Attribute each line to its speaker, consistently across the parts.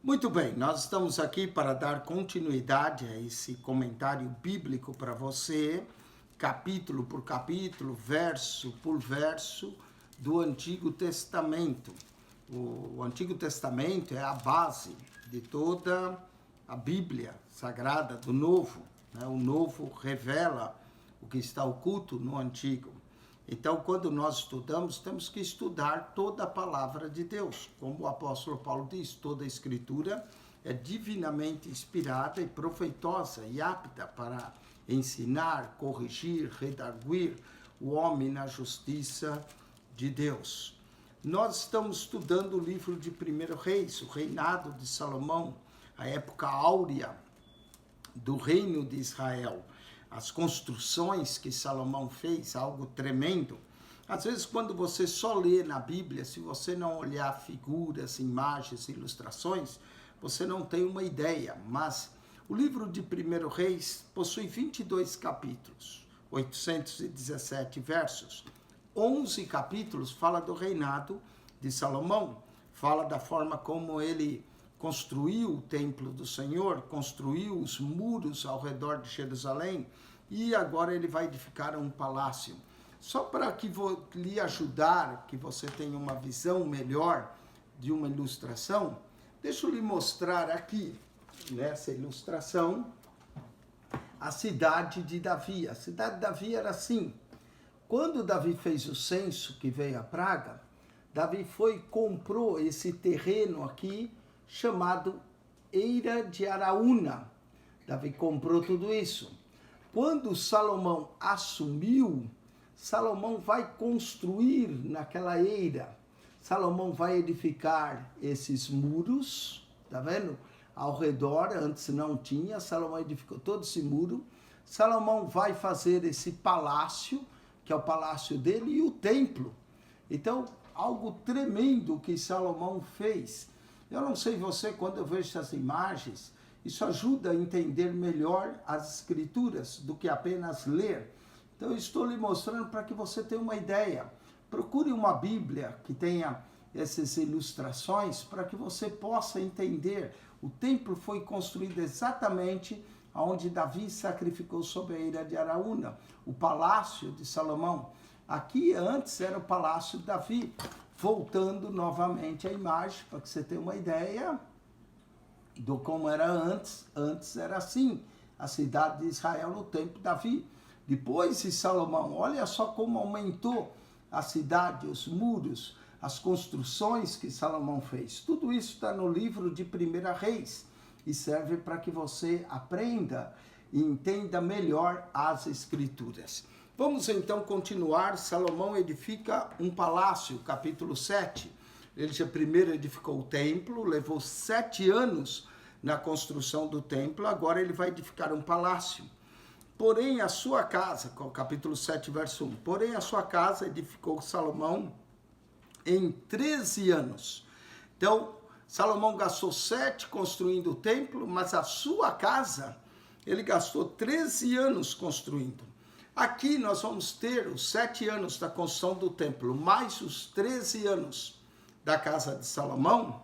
Speaker 1: Muito bem, nós estamos aqui para dar continuidade a esse comentário bíblico para você, capítulo por capítulo, verso por verso do Antigo Testamento. O Antigo Testamento é a base de toda a Bíblia Sagrada do Novo, né? O Novo revela o que está oculto no Antigo. Então, quando nós estudamos, temos que estudar toda a palavra de Deus. Como o apóstolo Paulo diz, toda a escritura é divinamente inspirada e profeitosa e apta para ensinar, corrigir, redarguir o homem na justiça de Deus. Nós estamos estudando o livro de 1 Reis, o reinado de Salomão, a época áurea do reino de Israel. As construções que Salomão fez, algo tremendo. Às vezes, quando você só lê na Bíblia, se você não olhar figuras, imagens, ilustrações, você não tem uma ideia. Mas o livro de 1 Reis possui 22 capítulos, 817 versos. 11 capítulos fala do reinado de Salomão, fala da forma como ele construiu o templo do Senhor, construiu os muros ao redor de Jerusalém e agora ele vai edificar um palácio. Só para que lhe ajudar, que você tenha uma visão melhor de uma ilustração, deixa eu lhe mostrar aqui, nessa ilustração, a cidade de Davi. A cidade de Davi era assim. Quando Davi fez o censo, que veio a praga, Davi foi e comprou esse terreno aqui, chamado Eira de Araúna. Davi comprou tudo isso. Quando Salomão assumiu, Salomão vai construir naquela eira. Salomão vai edificar esses muros, tá vendo? Ao redor, antes não tinha, Salomão edificou todo esse muro. Salomão vai fazer esse palácio, que é o palácio dele, e o templo. Então, algo tremendo que Salomão fez. Eu não sei você, quando eu vejo essas imagens, isso ajuda a entender melhor as escrituras do que apenas ler. Então eu estou lhe mostrando para que você tenha uma ideia. Procure uma Bíblia que tenha essas ilustrações para que você possa entender. O templo foi construído exatamente onde Davi sacrificou sobre a eira de Araúna, o palácio de Salomão. Aqui antes era o palácio de Davi. Voltando novamente à imagem, para que você tenha uma ideia do como era antes. Antes era assim, a cidade de Israel no tempo de Davi. Depois de Salomão, olha só como aumentou a cidade, os muros, as construções que Salomão fez. Tudo isso está no livro de 1 Reis e serve para que você aprenda e entenda melhor as escrituras. Vamos então continuar. Salomão edifica um palácio, capítulo 7. Ele já primeiro edificou o templo, levou 7 anos na construção do templo, agora ele vai edificar um palácio. Porém, a sua casa, capítulo 7, verso 1, porém a sua casa edificou Salomão em 13 anos. Então, Salomão gastou 7 construindo o templo, mas a sua casa, ele gastou 13 anos construindo. Aqui nós vamos ter os 7 anos da construção do templo, mais os 13 anos da casa de Salomão.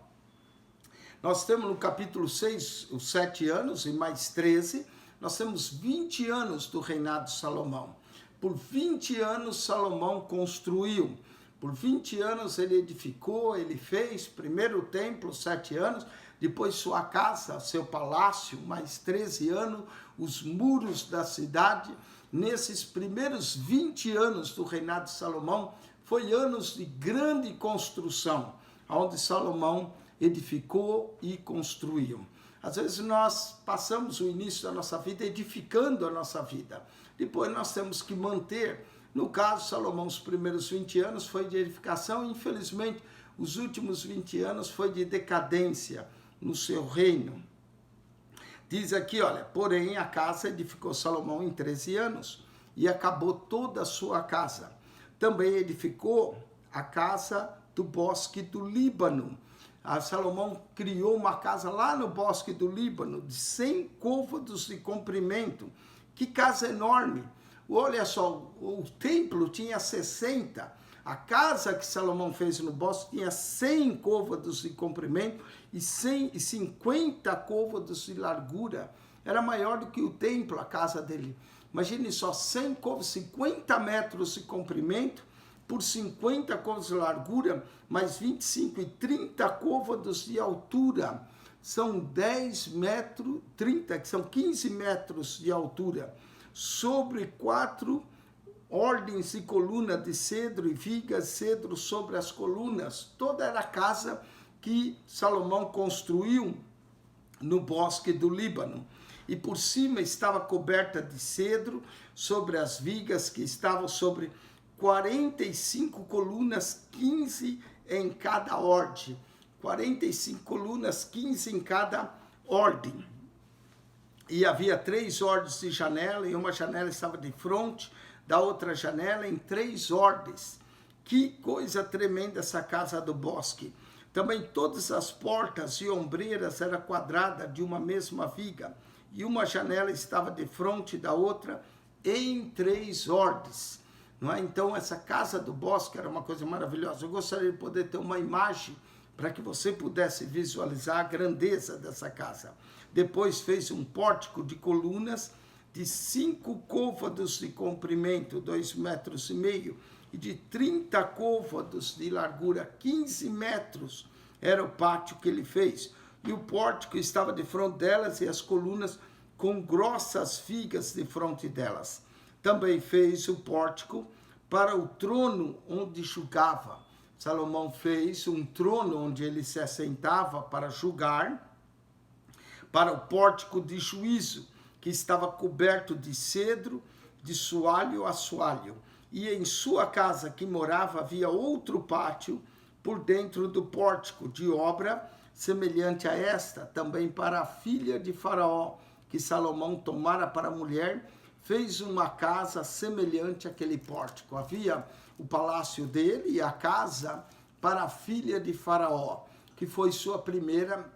Speaker 1: Nós temos no capítulo 6 os 7 anos e mais 13, nós temos 20 anos do reinado de Salomão. Por 20 anos Salomão construiu, por 20 anos ele edificou, ele fez primeiro o templo, 7 anos, depois sua casa, seu palácio, mais 13 anos, os muros da cidade. Nesses primeiros 20 anos do reinado de Salomão, foi anos de grande construção, onde Salomão edificou e construiu. Às vezes nós passamos o início da nossa vida edificando a nossa vida. Depois nós temos que manter. No caso, Salomão, os primeiros 20 anos foi de edificação, e infelizmente os últimos 20 anos foi de decadência no seu reino. Diz aqui, olha, porém a casa edificou Salomão em 13 anos e acabou toda a sua casa. Também edificou a casa do bosque do Líbano. Salomão criou uma casa lá no bosque do Líbano, de 100 côvados de comprimento. Que casa enorme! Olha só, o templo tinha 60, A casa que Salomão fez no bosque tinha 100 côvados de comprimento e 150 côvados de largura. Era maior do que o templo, a casa dele. Imagine só, 100 côvados, 50 metros de comprimento por 50 côvados de largura, mais 25 e 30 côvados de altura. São 10 metros, 30, que são 15 metros de altura. Sobre 4 ordens de coluna de cedro e vigas de cedro sobre as colunas. Toda era a casa que Salomão construiu no bosque do Líbano. E por cima estava coberta de cedro sobre as vigas que estavam sobre 45 colunas, 15 em cada ordem. 45 colunas, 15 em cada ordem. E havia 3 ordens de janela, e uma janela estava de frente da outra janela em 3 ordens. Que coisa tremenda essa casa do bosque. Também todas as portas e ombreiras eram quadradas de uma mesma viga, e uma janela estava de frente da outra em 3 ordens. Não é? Então essa casa do bosque era uma coisa maravilhosa. Eu gostaria de poder ter uma imagem para que você pudesse visualizar a grandeza dessa casa. Depois fez um pórtico de colunas de 5 côvados de comprimento, 2,5 metros, e de 30 côvados de largura, 15 metros, era o pátio que ele fez. E o pórtico estava de frente delas e as colunas com grossas vigas de frente delas. Também fez o pórtico para o trono onde julgava. Salomão fez um trono onde ele se assentava para julgar, para o pórtico de juízo, que estava coberto de cedro, de soalho a soalho. E em sua casa que morava havia outro pátio por dentro do pórtico, de obra semelhante a esta, também para a filha de Faraó, que Salomão tomara para mulher, fez uma casa semelhante àquele pórtico. Havia o palácio dele e a casa para a filha de Faraó, que foi sua primeira,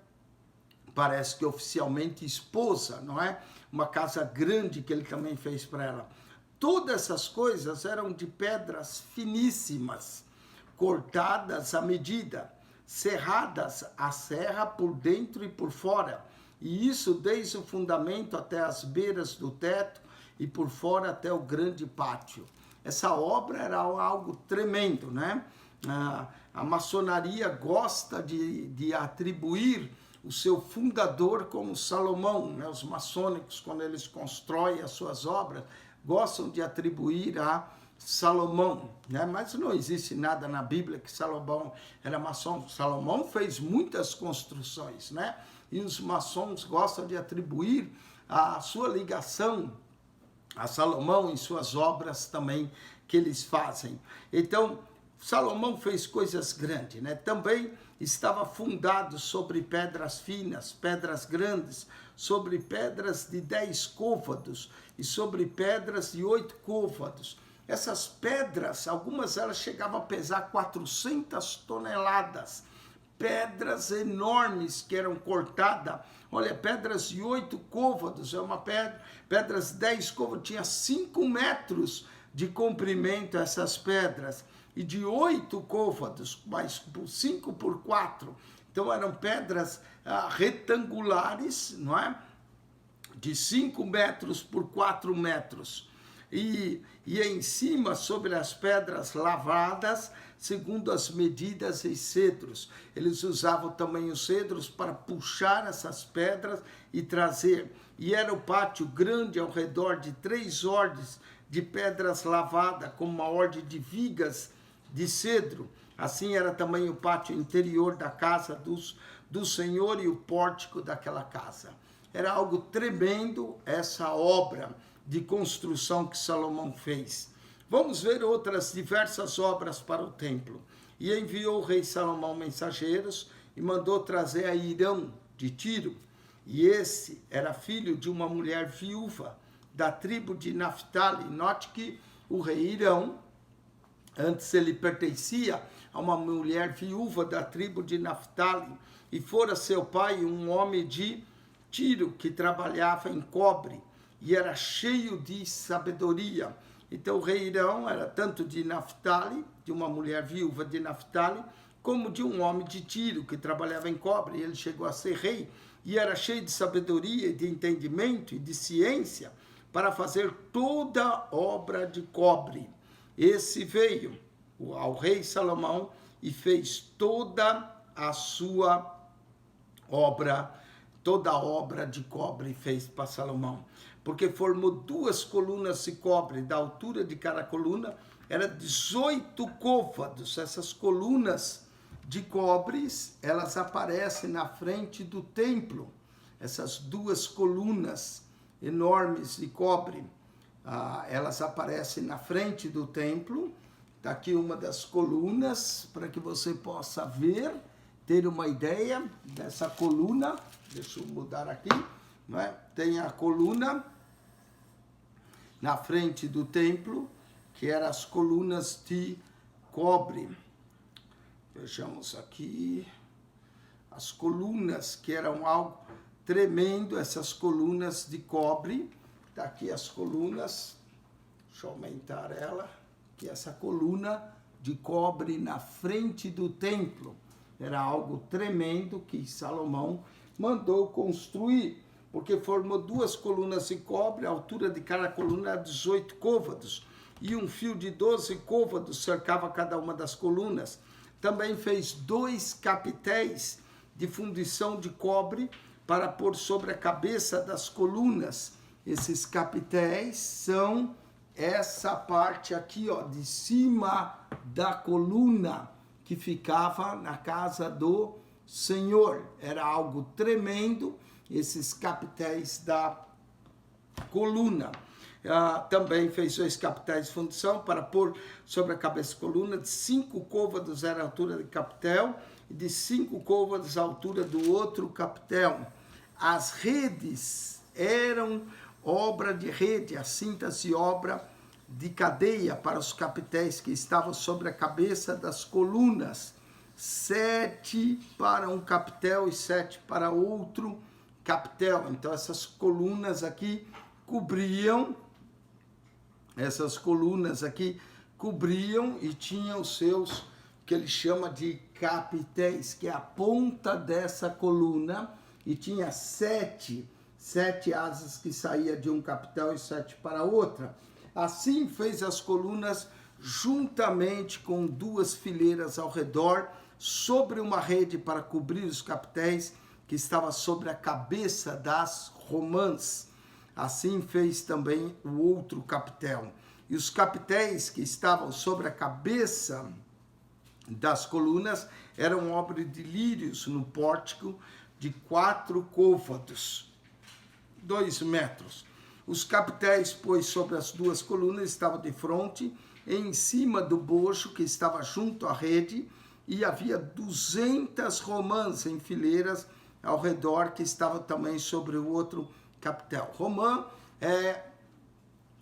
Speaker 1: parece que oficialmente, esposa, não é? Uma casa grande que ele também fez para ela. Todas essas coisas eram de pedras finíssimas, cortadas à medida, serradas à serra por dentro e por fora. E isso desde o fundamento até as beiras do teto e por fora até o grande pátio. Essa obra era algo tremendo, né? A maçonaria gosta de atribuir o seu fundador como Salomão, né? Os maçônicos, quando eles constroem as suas obras, gostam de atribuir a Salomão, né? Mas não existe nada na Bíblia que Salomão era maçom. Salomão fez muitas construções, né? E os maçons gostam de atribuir a sua ligação a Salomão em suas obras também que eles fazem. Então, Salomão fez coisas grandes, né? Também estava fundado sobre pedras finas, pedras grandes, sobre pedras de 10 côvados e sobre pedras de 8 côvados. Essas pedras, algumas elas chegavam a pesar 400 toneladas. Pedras enormes que eram cortadas. Olha, pedras de 8 côvados, é uma pedras de 10 côvados, tinha 5 metros de comprimento essas pedras. E de 8 côvados, mais 5 por 4. Então eram pedras retangulares, não é? De 5 metros por 4 metros. E em cima, sobre as pedras lavadas, segundo as medidas e cedros. Eles usavam também os cedros para puxar essas pedras e trazer. E era o pátio grande ao redor de 3 ordens de pedras lavadas, com uma ordem de vigas de cedro. Assim era também o pátio interior da casa do Senhor e o pórtico daquela casa. Era algo tremendo essa obra de construção que Salomão fez. Vamos ver outras diversas obras para o templo. E enviou o rei Salomão mensageiros e mandou trazer a Hirão de Tiro. E esse era filho de uma mulher viúva da tribo de Naphtali. Note que o rei Hirão, antes ele pertencia a uma mulher viúva da tribo de Naphtali, e fora seu pai um homem de Tiro que trabalhava em cobre e era cheio de sabedoria. Então o rei Irão era tanto de Naftali, de uma mulher viúva de Naftali, como de um homem de Tiro que trabalhava em cobre. Ele chegou a ser rei e era cheio de sabedoria, de entendimento e de ciência para fazer toda obra de cobre. Esse veio ao rei Salomão e fez toda a sua obra, toda a obra de cobre fez para Salomão, porque formou 2 colunas de cobre, da altura de cada coluna era 18 côvados. Essas colunas de cobre, elas aparecem na frente do templo, essas 2 colunas enormes de cobre, elas aparecem na frente do templo. Está aqui uma das colunas, para que você possa ver, ter uma ideia dessa coluna. Deixa eu mudar aqui, não é? Tem a coluna na frente do templo, que eram as colunas de cobre. Vejamos aqui, as colunas que eram algo tremendo, essas colunas de cobre. Está aqui as colunas, deixa eu aumentar ela, que essa coluna de cobre na frente do templo era algo tremendo que Salomão mandou construir, porque formou 2 colunas de cobre, a altura de cada coluna era 18 côvados, e um fio de 12 côvados cercava cada uma das colunas. Também fez 2 capitéis de fundição de cobre para pôr sobre a cabeça das colunas. Esses capitéis são essa parte aqui, ó, de cima da coluna, que ficava na casa do Senhor. Era algo tremendo, esses capitéis da coluna. Também fez 2 capitéis de fundição para pôr sobre a cabeça da coluna. De 5 côvados era a altura do capitel, e de 5 côvados a altura do outro capitel. As redes eram obra de rede, as cintas de obra de cadeia para os capitéis que estavam sobre a cabeça das colunas. 7 para um capitel e 7 para outro capitel. Então essas colunas aqui cobriam, e tinham os seus, que ele chama de capitéis, que é a ponta dessa coluna, e tinha 7 asas que saía de um capitel e 7 para outra. Assim fez as colunas juntamente com 2 fileiras ao redor, sobre uma rede para cobrir os capitéis que estava sobre a cabeça das romãs. Assim fez também o outro capitel. E os capitéis que estavam sobre a cabeça das colunas eram obra de lírios no pórtico de 4 côvados, 2 metros. Os capitéis, pois, sobre as 2 colunas estavam de frente, em cima do bojo que estava junto à rede, e havia 200 romãs em fileiras ao redor, que estavam também sobre o outro capitel. Romã,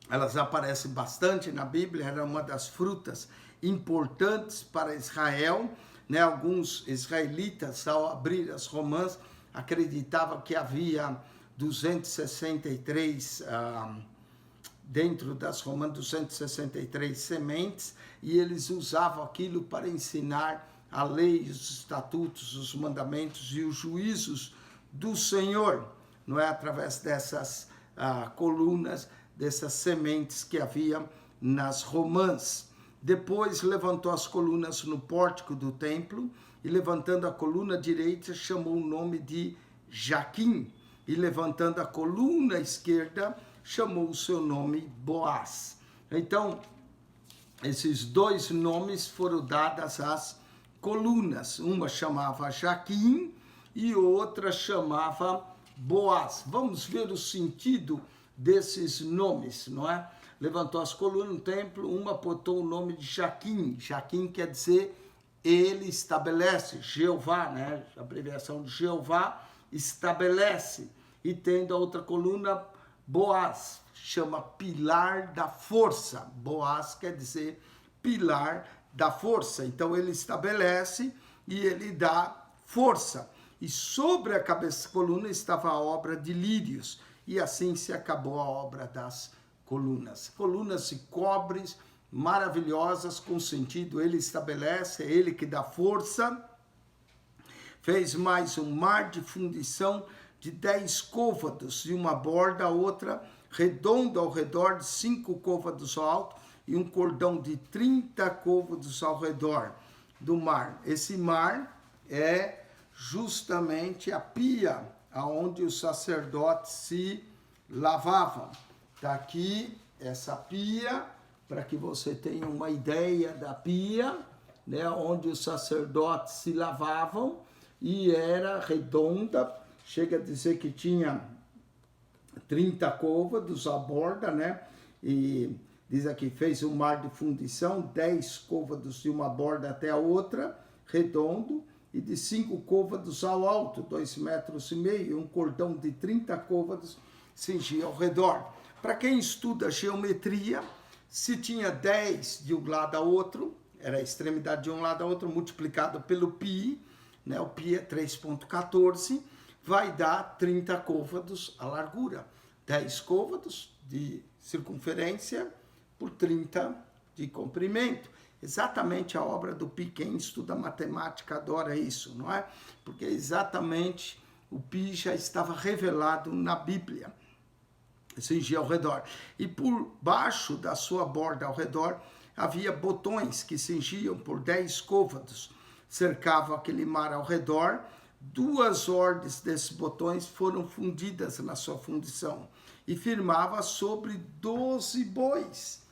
Speaker 1: elas aparecem bastante na Bíblia, era uma das frutas importantes para Israel, né? Alguns israelitas, ao abrir as romãs, acreditavam que havia 263 dentro das romãs, 263 sementes, e eles usavam aquilo para ensinar a lei, os estatutos, os mandamentos e os juízos do Senhor, não é? Através dessas colunas, dessas sementes que havia nas romãs. Depois levantou as colunas no pórtico do templo, e levantando a coluna direita, chamou o nome de Jaquim, e levantando a coluna esquerda, chamou o seu nome Boaz. Então, esses 2 nomes foram dados às colunas. Uma chamava Jaquim e outra chamava Boaz. Vamos ver o sentido desses nomes, não é? Levantou as colunas no templo, uma botou o nome de Jaquim. Jaquim quer dizer ele estabelece, Jeová, né? A abreviação de Jeová estabelece. E tendo a outra coluna, Boaz, chama pilar da força. Boaz quer dizer pilar da força. Então ele estabelece e ele dá força. E sobre a cabeça da coluna estava a obra de lírios. E assim se acabou a obra das colunas. Colunas e cobres maravilhosas, com sentido, ele estabelece, é ele que dá força. Fez mais um mar de fundição de 10 côvados, e uma borda, a outra redonda ao redor de 5 côvados alto, e um cordão de 30 côvados ao redor do mar. Esse mar é justamente a pia onde os sacerdotes se lavavam. Está aqui essa pia, para que você tenha uma ideia da pia, né, onde os sacerdotes se lavavam, e era redonda, chega a dizer que tinha 30 côvados a borda, né, e diz aqui, fez um mar de fundição, 10 côvados de uma borda até a outra, redondo, e de 5 côvados ao alto, 2,5 metros, e um cordão de 30 côvados cingia ao redor. Para quem estuda geometria, se tinha 10 de um lado a outro, era a extremidade de um lado a outro, multiplicado pelo π, né, o π é 3,14, vai dar 30 côvados a largura. 10 côvados de circunferência por 30 de comprimento. Exatamente a obra do π. Quem estuda matemática adora isso, não é? Porque exatamente o π já estava revelado na Bíblia. Cingia ao redor. E por baixo da sua borda ao redor havia botões que cingiam por 10 côvados. Cercavam aquele mar ao redor. 2 ordens desses botões foram fundidas na sua fundição. E firmava sobre 12 bois.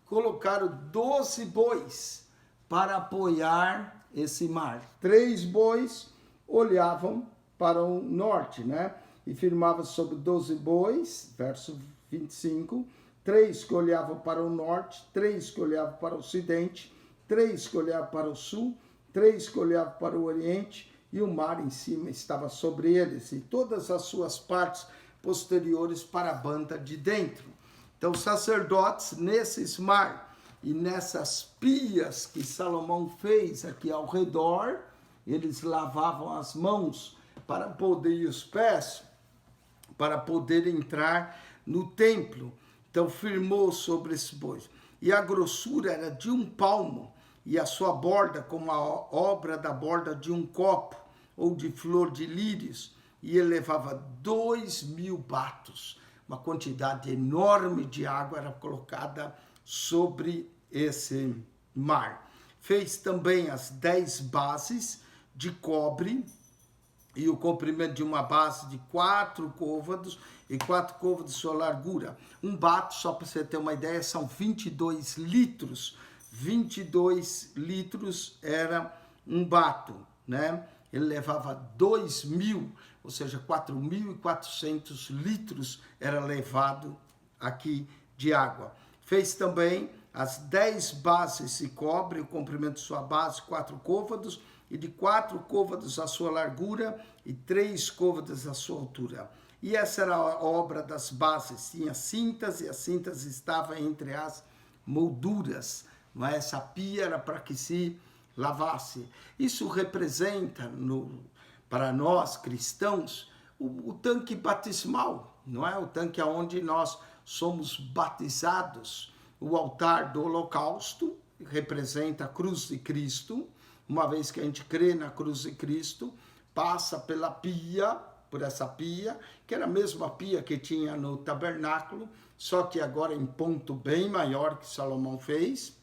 Speaker 1: Colocaram 12 bois para apoiar esse mar. 3 bois olhavam para o norte, né? E firmava sobre 12 bois, verso 25, 3 que olhavam para o norte, 3 que olhavam para o ocidente, 3 que olhavam para o sul, 3 que olhavam para o oriente, e o mar em cima estava sobre eles, e todas as suas partes posteriores para a banda de dentro. Então, os sacerdotes, nesses mar e nessas pias que Salomão fez aqui ao redor, eles lavavam as mãos para poder, e os pés, para poder entrar no templo. Então, firmou sobre esses bois. E a grossura era de 1 palmo, e a sua borda como a obra da borda de um copo, ou de flor de lírios, e ele levava 2.000 batos. Uma quantidade enorme de água era colocada sobre esse mar. Fez também as 10 bases de cobre, e o comprimento de uma base de 4 côvados, e 4 côvados de sua largura. Um bato, só para você ter uma ideia, são 22 litros. 22 litros era um bato, né? Ele levava 2.000, ou seja, 4.400 litros era levado aqui de água. Fez também as 10 bases de cobre, o comprimento de sua base, 4 côvados, e de 4 côvados a sua largura e 3 côvados a sua altura. E essa era a obra das bases. Tinha cintas, e as cintas estavam entre as molduras. Não é? Essa pia era para que se lavasse. Isso representa, para nós cristãos, o tanque batismal, não é? O tanque onde nós somos batizados. O altar do holocausto representa a cruz de Cristo. Uma vez que a gente crê na cruz de Cristo, passa pela pia, por essa pia, que era a mesma pia que tinha no tabernáculo, só que agora em ponto bem maior que Salomão fez,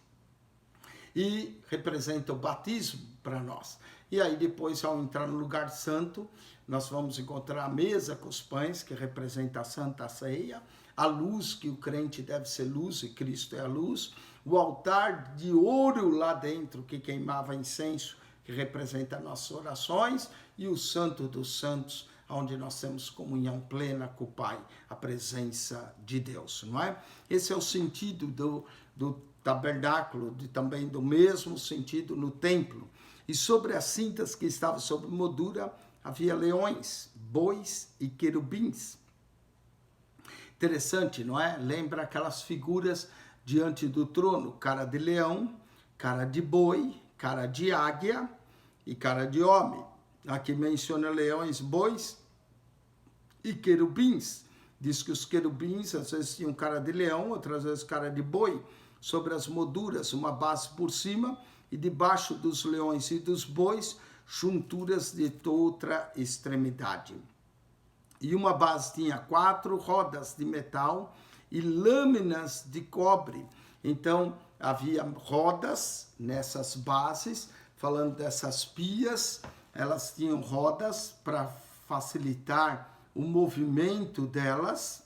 Speaker 1: e representa o batismo para nós. E aí depois, ao entrar no lugar santo, nós vamos encontrar a mesa com os pães, que representa a Santa Ceia, a luz, que o crente deve ser luz, e Cristo é a luz, o altar de ouro lá dentro, que queimava incenso, que representa nossas orações, e o Santo dos Santos, onde nós temos comunhão plena com o Pai, a presença de Deus, não é? Esse é o sentido do tabernáculo, também do mesmo sentido no templo. E sobre as cintas que estavam sobre moldura, havia leões, bois e querubins. Interessante, não é? Lembra aquelas figuras diante do trono, cara de leão, cara de boi, cara de águia e cara de homem. Aqui menciona leões, bois e querubins. Diz que os querubins, às vezes tinham cara de leão, outras vezes cara de boi, sobre as molduras, uma base por cima, e debaixo dos leões e dos bois, junturas de outra extremidade. E uma base tinha 4 rodas de metal e lâminas de cobre. Então, havia rodas nessas bases, falando dessas pias, elas tinham rodas para facilitar o movimento delas.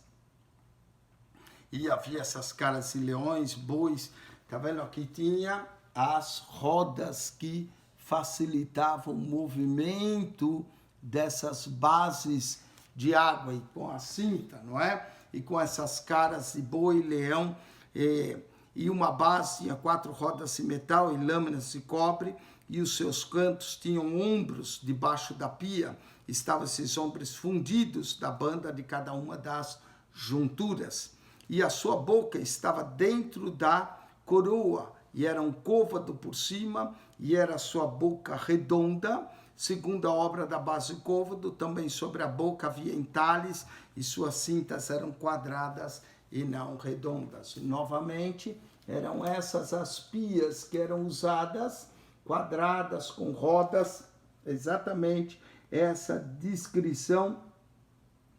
Speaker 1: E havia essas caras de leões, bois, tá vendo? Aqui tinha as rodas que facilitavam o movimento dessas bases de água, e com a cinta, não é? E com essas caras de boi, leão, e uma base tinha 4 rodas de metal e lâminas de cobre, e os seus cantos tinham ombros debaixo da pia, estavam esses ombros fundidos da banda de cada uma das junturas. E a sua boca estava dentro da coroa, e era um côvado por cima, e era a sua boca redonda, segundo a obra da base do côvado. Também sobre a boca havia entalhes, e suas cintas eram quadradas e não redondas. E, novamente, eram essas as pias que eram usadas, quadradas, com rodas, exatamente essa descrição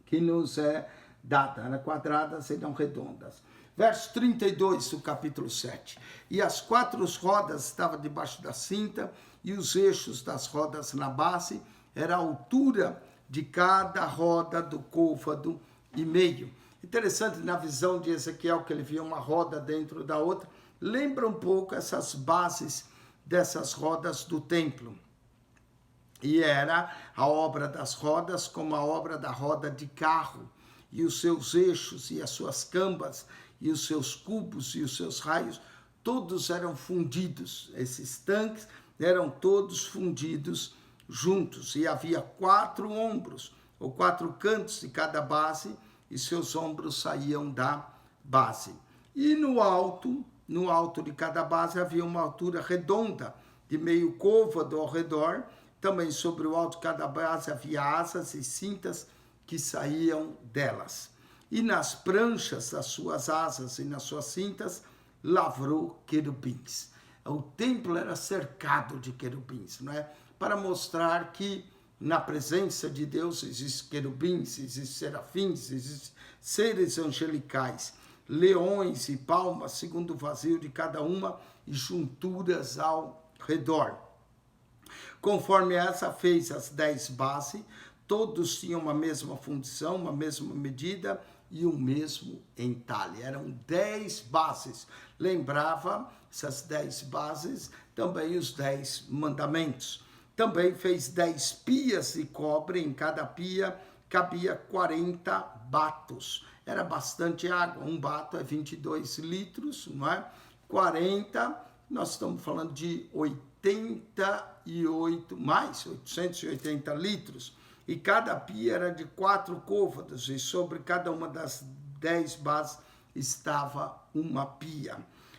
Speaker 1: que nos é dada, né? Quadradas e não redondas. Verso 32 do capítulo 7. E as 4 rodas estavam debaixo da cinta, e os eixos das rodas na base, era a altura de cada roda do côvado e meio. Interessante, na visão de Ezequiel, que ele via uma roda dentro da outra, lembra um pouco essas bases dessas rodas do templo. E era a obra das rodas como a obra da roda de carro, e os seus eixos e as suas cambas e os seus cubos e os seus raios, todos eram fundidos. Esses tanques eram todos fundidos juntos, e havia 4 ombros, ou 4 cantos de cada base, e seus ombros saíam da base. E no alto de cada base havia uma altura redonda, de meio côvado ao redor. Também sobre o alto de cada base havia asas e cintas que saíam delas. E nas pranchas das suas asas e nas suas cintas, lavrou querubins. O templo era cercado de querubins, não é? Para mostrar que na presença de Deus existem querubins, existem serafins, existem seres angelicais, leões e palmas, segundo o vazio de cada uma, e junturas ao redor. Conforme essa fez as 10 bases, todos tinham uma mesma fundição, uma mesma medida e o mesmo entalhe. Eram 10 bases. Lembrava essas 10 bases também os 10 mandamentos. Também fez 10 pias de cobre, em cada pia cabia 40 batos. Era bastante água, um bato é 22 litros, não é? 40, nós estamos falando de 880 litros. E cada pia era de 4 côvados, e sobre cada uma das 10 bases estava uma pia.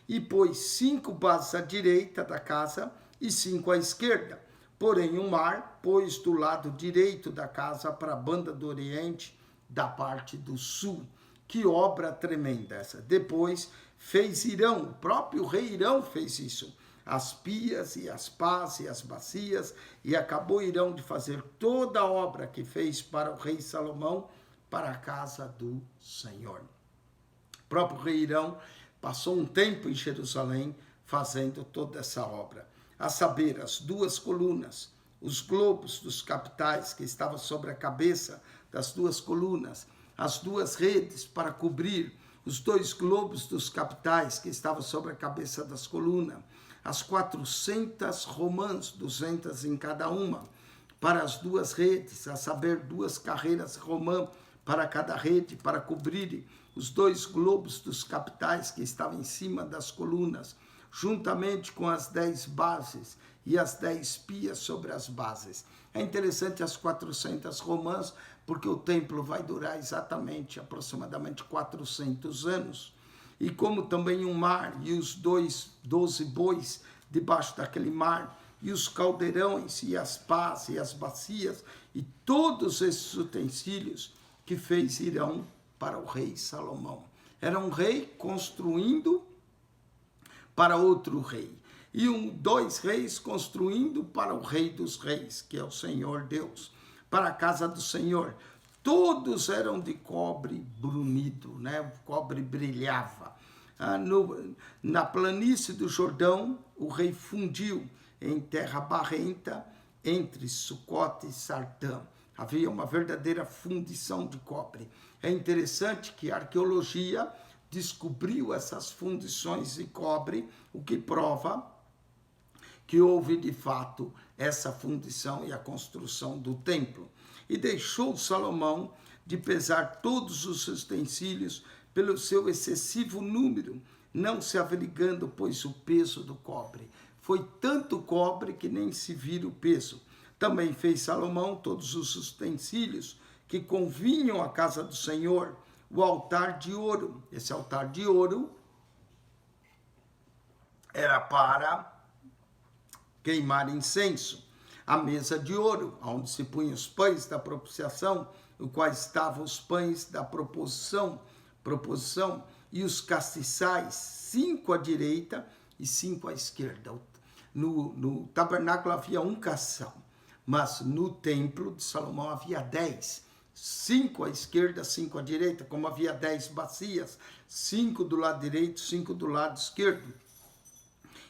Speaker 1: E pôs 5 bases à direita da casa e 5 à esquerda. Porém, o mar pôs do lado direito da casa para a banda do oriente, da parte do sul. Que obra tremenda essa! Depois fez Irão, o próprio rei Irão fez isso. As pias e as pás e as bacias, e acabou Irão de fazer toda a obra que fez para o rei Salomão, para a casa do Senhor. O próprio rei Irão passou um tempo em Jerusalém fazendo toda essa obra. A saber, as 2 colunas, os globos dos capitais que estavam sobre a cabeça das 2 colunas, as 2 redes para cobrir os 2 globos dos capitais que estavam sobre a cabeça das colunas, as 400 romãs, 200 em cada uma, para as 2 redes, a saber, 2 carreiras romã para cada rede, para cobrirem os 2 globos dos capitais que estavam em cima das colunas, juntamente com as 10 bases e as 10 pias sobre as bases. É interessante as 400 romãs, porque o templo vai durar exatamente, aproximadamente 400 anos. E como também um mar e os 12 bois debaixo daquele mar, e os caldeirões e as pás e as bacias, e todos esses utensílios que fez Irão para o rei Salomão. Era um rei construindo para outro rei. E dois reis construindo para o rei dos reis, que é o Senhor Deus, para a casa do Senhor. Todos eram de cobre brunido, né? O cobre brilhava. Na planície do Jordão, o rei fundiu em terra barrenta entre Sucote e Sartã. Havia uma verdadeira fundição de cobre. É interessante que a arqueologia descobriu essas fundições de cobre, o que prova que houve de fato essa fundição e a construção do templo. E deixou Salomão de pesar todos os utensílios pelo seu excessivo número, não se averigando, pois, o peso do cobre. Foi tanto cobre que nem se vira o peso. Também fez Salomão todos os utensílios que convinham à casa do Senhor, o altar de ouro. Esse altar de ouro era para queimar incenso. A mesa de ouro, onde se punham os pães da propiciação, no qual estavam os pães da proposição, e os castiçais, 5 à direita e 5 à esquerda. No tabernáculo havia um castiçal, mas no templo de Salomão havia 10. 5 à esquerda, 5 à direita, como havia 10 bacias, 5 do lado direito, 5 do lado esquerdo.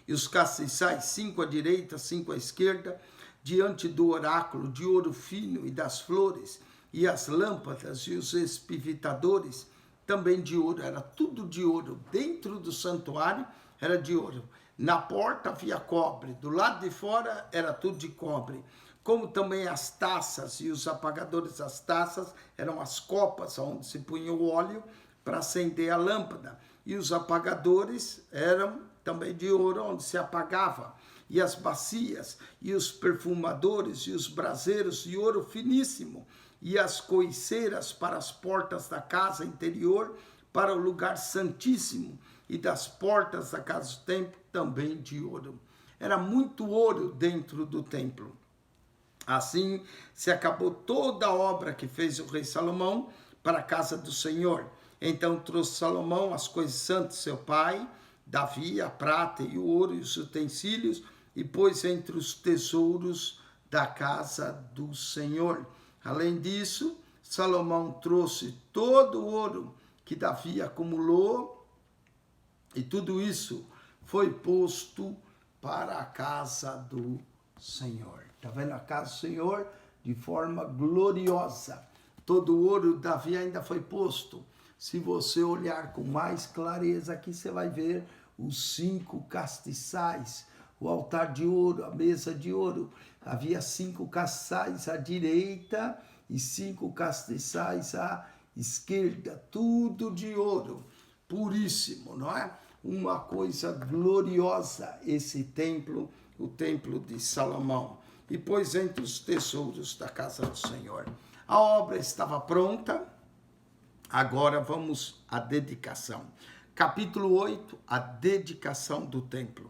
Speaker 1: E os castiçais, 5 à direita, 5 à esquerda, diante do oráculo de ouro fino e das flores, e as lâmpadas e os espivitadores, também de ouro, era tudo de ouro. Dentro do santuário era de ouro. Na porta havia cobre, do lado de fora era tudo de cobre. Como também as taças e os apagadores das taças eram as copas onde se punha o óleo para acender a lâmpada. E os apagadores eram também de ouro, onde se apagava. E as bacias, e os perfumadores, e os braseiros de ouro finíssimo. E as coiceiras para as portas da casa interior, para o lugar santíssimo. E das portas da casa do templo, também de ouro. Era muito ouro dentro do templo. Assim se acabou toda a obra que fez o rei Salomão para a casa do Senhor. Então trouxe Salomão as coisas santas de seu pai, Davi, a prata e o ouro e os utensílios, e pôs entre os tesouros da casa do Senhor. Além disso, Salomão trouxe todo o ouro que Davi acumulou, e tudo isso foi posto para a casa do Senhor. Está vendo a casa do Senhor? De forma gloriosa. Todo o ouro de Davi ainda foi posto. Se você olhar com mais clareza aqui, você vai ver os 5 castiçais, o altar de ouro, a mesa de ouro. Havia 5 castiçais à direita e 5 castiçais à esquerda. Tudo de ouro, puríssimo, não é? Uma coisa gloriosa esse templo, o templo de Salomão. E pôs entre os tesouros da casa do Senhor. A obra estava pronta, agora vamos à dedicação. Capítulo 8, a dedicação do templo.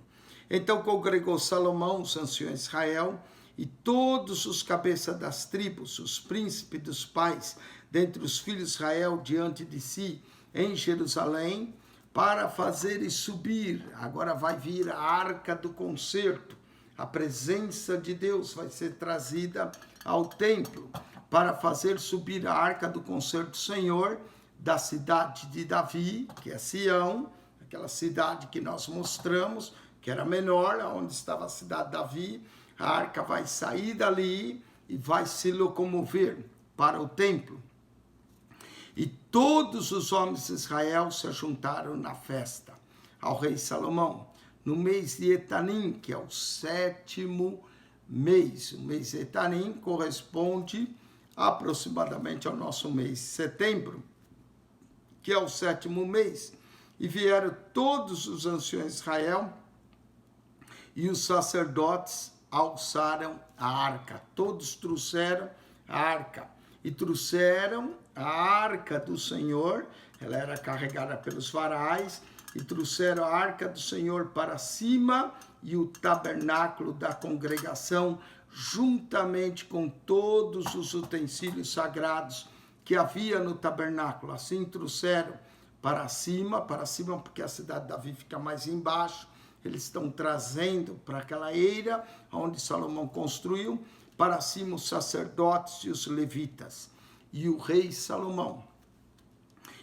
Speaker 1: Então congregou Salomão, os anciões de Israel, e todos os cabeças das tribos, os príncipes dos pais, dentre os filhos de Israel, diante de si, em Jerusalém, para fazerem subir. Agora vai vir a arca do concerto. A presença de Deus vai ser trazida ao templo para fazer subir a arca do concerto do Senhor da cidade de Davi, que é Sião, aquela cidade que nós mostramos, que era menor, onde estava a cidade de Davi. A arca vai sair dali e vai se locomover para o templo. E todos os homens de Israel se juntaram na festa ao rei Salomão, no mês de Etanim, que é o 7º mês. O mês de Etanim corresponde aproximadamente ao nosso mês de setembro, que é o 7º mês. E vieram todos os anciões de Israel e os sacerdotes alçaram a arca. Todos trouxeram a arca. E trouxeram a arca do Senhor, ela era carregada pelos varais, e trouxeram a arca do Senhor para cima e o tabernáculo da congregação, juntamente com todos os utensílios sagrados que havia no tabernáculo. Assim trouxeram para cima, porque a cidade de Davi fica mais embaixo. Eles estão trazendo para aquela eira onde Salomão construiu, para cima os sacerdotes e os levitas. E o rei Salomão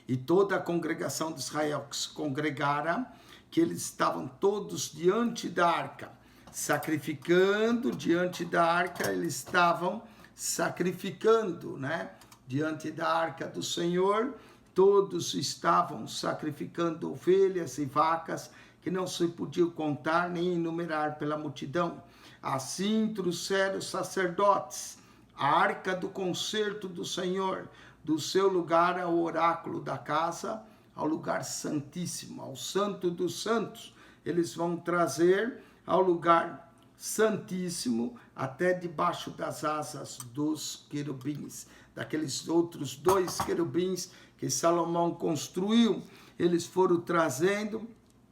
Speaker 1: e toda a congregação de Israel que se congregara, que eles estavam todos diante da arca, sacrificando diante da arca, eles estavam sacrificando, né? Diante da arca do Senhor, todos estavam sacrificando ovelhas e vacas, que não se podiam contar nem enumerar pela multidão. Assim trouxeram os sacerdotes a arca do concerto do Senhor, do seu lugar ao oráculo da casa, ao lugar santíssimo, ao santo dos santos. Eles vão trazer ao lugar santíssimo, até debaixo das asas dos querubins, daqueles outros 2 querubins que Salomão construiu. Eles foram trazendo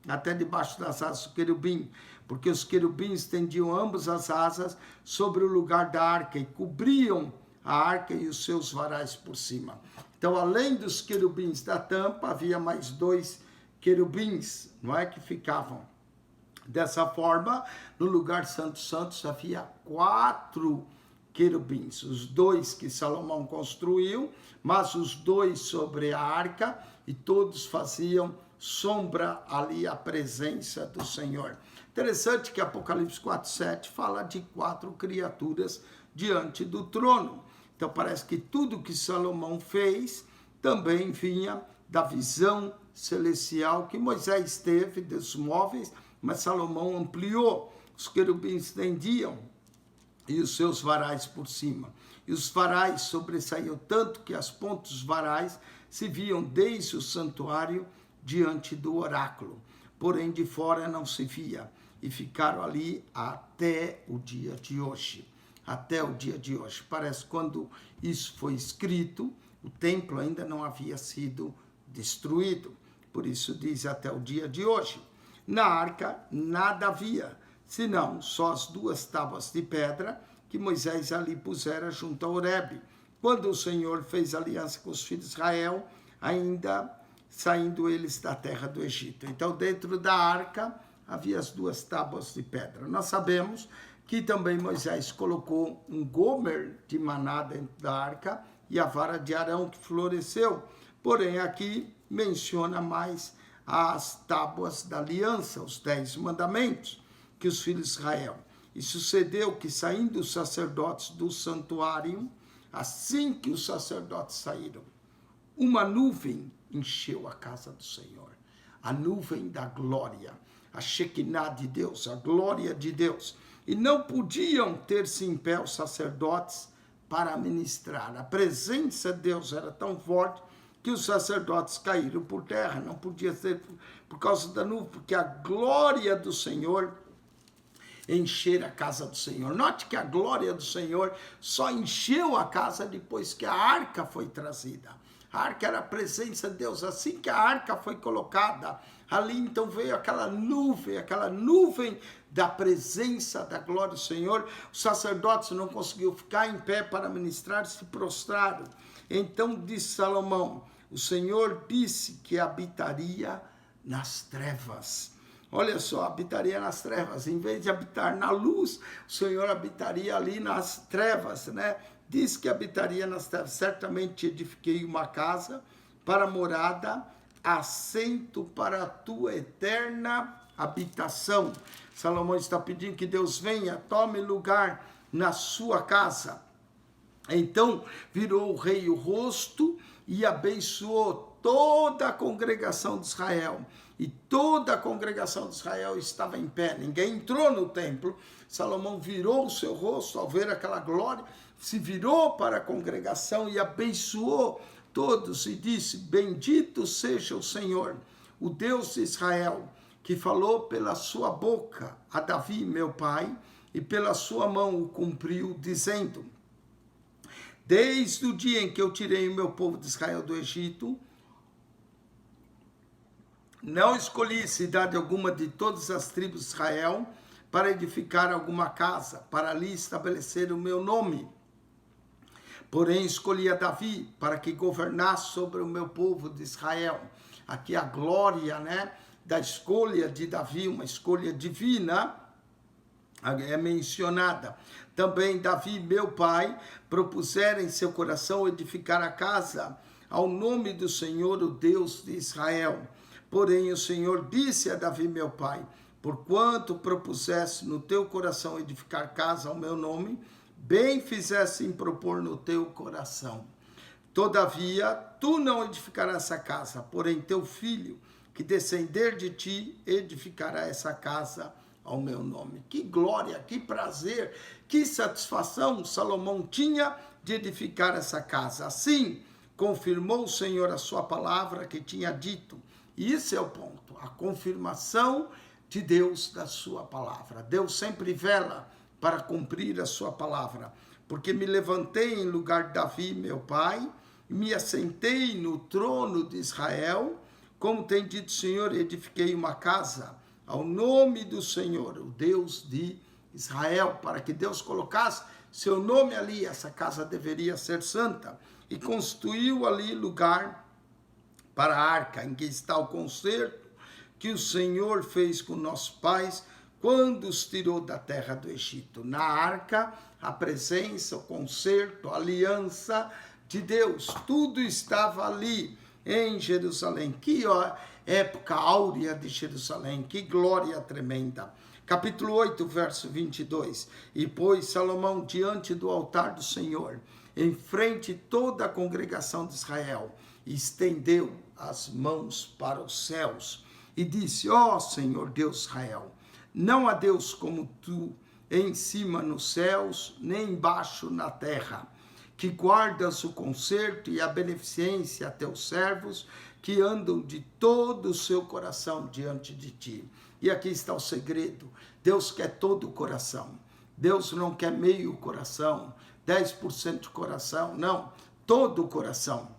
Speaker 1: até debaixo das asas do querubim, porque os querubins estendiam ambas as asas sobre o lugar da arca e cobriam a arca e os seus varais por cima. Então, além dos querubins da tampa, havia mais 2 querubins, não é, que ficavam dessa forma. No lugar santo santos havia 4 querubins, os 2 que Salomão construiu, mas os 2 sobre a arca, e todos faziam sombra ali à presença do Senhor. Interessante que Apocalipse 4:7 fala de 4 criaturas diante do trono. Então parece que tudo que Salomão fez também vinha da visão celestial que Moisés teve dos móveis, mas Salomão ampliou. Os querubins estendiam e os seus varais por cima. E os varais sobressaíam tanto que as pontas dos varais se viam desde o santuário diante do oráculo. Porém, de fora não se via. E ficaram ali até o dia de hoje. Até o dia de hoje. Parece que quando isso foi escrito, o templo ainda não havia sido destruído. Por isso diz até o dia de hoje. Na arca nada havia, senão só as 2 tábuas de pedra que Moisés ali pusera junto a Horebe, quando o Senhor fez aliança com os filhos de Israel, ainda saindo eles da terra do Egito. Então, dentro da arca havia as 2 tábuas de pedra. Nós sabemos que também Moisés colocou um gomer de maná dentro da arca e a vara de Arão que floresceu. Porém, aqui menciona mais as tábuas da aliança, os 10 mandamentos que os filhos de Israel. E sucedeu que, saindo os sacerdotes do santuário, assim que os sacerdotes saíram, uma nuvem encheu a casa do Senhor. A nuvem da glória, a Shekinah de Deus, a glória de Deus. E não podiam ter-se em pé os sacerdotes para ministrar. A presença de Deus era tão forte que os sacerdotes caíram por terra. Não podia ser por causa da nuvem, porque a glória do Senhor encher a casa do Senhor. Note que a glória do Senhor só encheu a casa depois que a arca foi trazida. A arca era a presença de Deus. Assim que a arca foi colocada ali, então veio aquela nuvem da presença da glória do Senhor. Os sacerdotes não conseguiam ficar em pé para ministrar, se prostraram. Então disse Salomão, o Senhor disse que habitaria nas trevas. Olha só, habitaria nas trevas. Em vez de habitar na luz, o Senhor habitaria ali nas trevas, né? Diz que habitaria nas trevas. Certamente edifiquei uma casa para morada, assento para a tua eterna habitação. Salomão está pedindo que Deus venha, tome lugar na sua casa. Então virou o rei o rosto e abençoou toda a congregação de Israel. E toda a congregação de Israel estava em pé. Ninguém entrou no templo. Salomão virou o seu rosto ao ver aquela glória, se virou para a congregação e abençoou todos e disse, bendito seja o Senhor, o Deus de Israel, que falou pela sua boca a Davi, meu pai, e pela sua mão o cumpriu, dizendo, desde o dia em que eu tirei o meu povo de Israel do Egito, não escolhi cidade alguma de todas as tribos de Israel para edificar alguma casa, para ali estabelecer o meu nome. Porém, escolhi a Davi para que governasse sobre o meu povo de Israel. Aqui a glória, né, da escolha de Davi, uma escolha divina, é mencionada. Também Davi, meu pai, propusera em seu coração edificar a casa ao nome do Senhor, o Deus de Israel. Porém, o Senhor disse a Davi, meu pai: porquanto propusesse no teu coração edificar casa ao meu nome, bem fizesse em propor no teu coração. Todavia, tu não edificarás essa casa, porém teu filho, que descender de ti, edificará essa casa ao meu nome. Que glória, que prazer, que satisfação Salomão tinha de edificar essa casa. Assim, confirmou o Senhor a sua palavra que tinha dito. E isso é o ponto, a confirmação de Deus da sua palavra. Deus sempre vela para cumprir a sua palavra. Porque me levantei em lugar de Davi, meu pai, e me assentei no trono de Israel, como tem dito o Senhor, edifiquei uma casa ao nome do Senhor, o Deus de Israel, para que Deus colocasse seu nome ali. Essa casa deveria ser santa. E construiu ali lugar para a arca, em que está o concerto que o Senhor fez com nossos pais quando os tirou da terra do Egito. Na arca, a presença, o concerto, a aliança de Deus, tudo estava ali em Jerusalém. Que época áurea de Jerusalém, que glória tremenda. Capítulo 8, verso 22. E pôs Salomão diante do altar do Senhor, em frente de toda a congregação de Israel, e estendeu as mãos para os céus, e disse: ó Senhor Deus de Israel, não há Deus como tu, em cima nos céus, nem embaixo na terra, que guardas o conserto e a beneficência a teus servos, que andam de todo o seu coração diante de ti. E aqui está o segredo: Deus quer todo o coração. Deus não quer meio coração, 10% de coração, não, todo o coração.